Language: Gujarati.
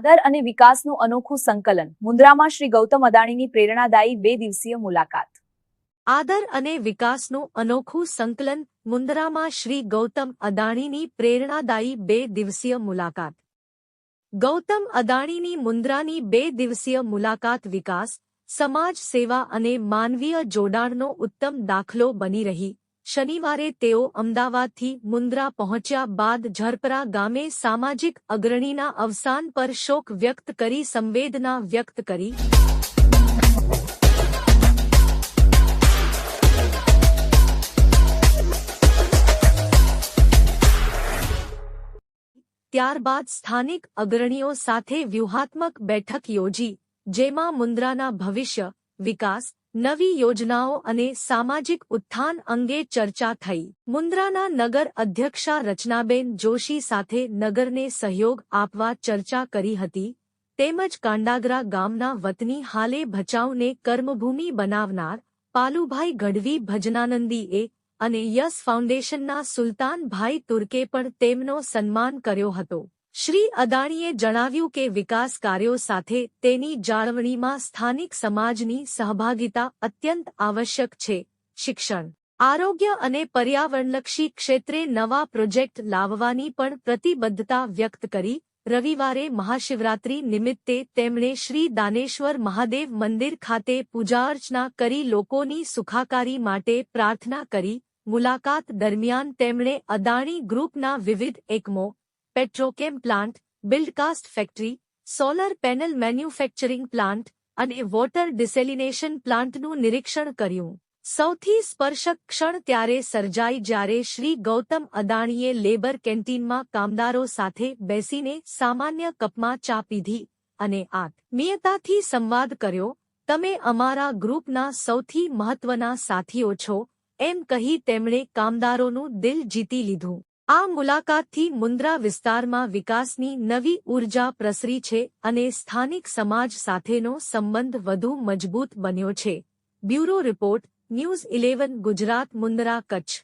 આદર અને વિકાસનું અનોખું સંકલન. મુન્દ્રામાં શ્રી ગૌતમ અદાણીની પ્રેરણાદાયી 2 દિવસીય મુલાકાત. આદર અને વિકાસનું અનોખું સંકલન. મુન્દ્રામાં શ્રી ગૌતમ અદાણીની પ્રેરણાદાયી 2 દિવસીય મુલાકાત. ગૌતમ અદાણીની મુન્દ્રાની 2 દિવસીય મુલાકાત વિકાસ, સમાજ સેવા અને માનવીય જોડાણનો ઉત્તમ દાખલો બની રહી. શનિવારે તેઓ અમદાવાદથી મુન્દ્રા પહોંચ્યા બાદ ઝરપરા ગામે સામાજિક અગ્રણીના અવસાન પર શોક વ્યક્ત કરી સંવેદના વ્યક્ત કરી. ત્યારબાદ સ્થાનિક અગ્રણીઓ સાથે વ્યૂહાત્મક બેઠક યોજી, જેમાં મુન્દ્રાના ભવિષ્ય, વિકાસ, નવી યોજનાઓ અને સામાજિક ઉત્થાન અંગે ચર્ચા થઈ. મુન્દ્રાના નગર અધ્યક્ષા રચનાબેન જોશી સાથે નગરને સહયોગ આપવા ચર્ચા કરી હતી, તેમજ કાંડાગરા ગામના વતની હાલે ભચાઉને કર્મભૂમિ બનાવનાર પાલુભાઈ ગઢવી ભજનાનંદીએ અને યસ ફાઉન્ડેશનના સુલતાનભાઈ તુર્કે પણ તેમનો સન્માન કર્યો હતો. શ્રી અદાણીએ જણાવ્યું કે વિકાસ કાર્યો સાથે તેની જાળવણીમાં સ્થાનિક સમાજની સહભાગિતા અત્યંત આવશ્યક છે. શિક્ષણ, આરોગ્ય અને પર્યાવરણલક્ષી ક્ષેત્રે નવા પ્રોજેક્ટ લાવવાની પણ પ્રતિબદ્ધતા વ્યક્ત કરી. રવિવારે મહાશિવરાત્રી નિમિત્તે તેમણે શ્રી દાનેશ્વર મહાદેવ મંદિર ખાતે પૂજાઅર્ચના કરી લોકોની સુખાકારી માટે પ્રાર્થના કરી. મુલાકાત દરમિયાન તેમણે અદાણી ગ્રુપના વિવિધ એકમો, petrochem plant, buildcast factory, solar panel manufacturing plant અને વોટર ડિસેલિનેશન પ્લાન્ટનું નિરીક્ષણ કર્યું. સૌથી સ્પર્શક ક્ષણ ત્યારે સર્જાઈ જ્યારે શ્રી ગૌતમ અદાણીએ લેબર કેન્ટીનમાં કામદારો સાથે બેસીને સામાન્ય કપમાં ચા પીધી અને આત્મીયતાથી સંવાદ કર્યો. તમે અમારા ગ્રુપના સૌથી મહત્વના સાથીઓ છો, એમ કહી તેમણે કામદારોનું દિલ જીતી લીધું. આ મુલાકાતથી મુન્દ્રા વિસ્તારમાં વિકાસની નવી ઊર્જા પ્રસરી છે અને સ્થાનિક સમાજ સાથેનો સંબંધ વધુ મજબૂત બન્યો છે. Bureau report, news 11 Gujarat. Mundra, Kutch.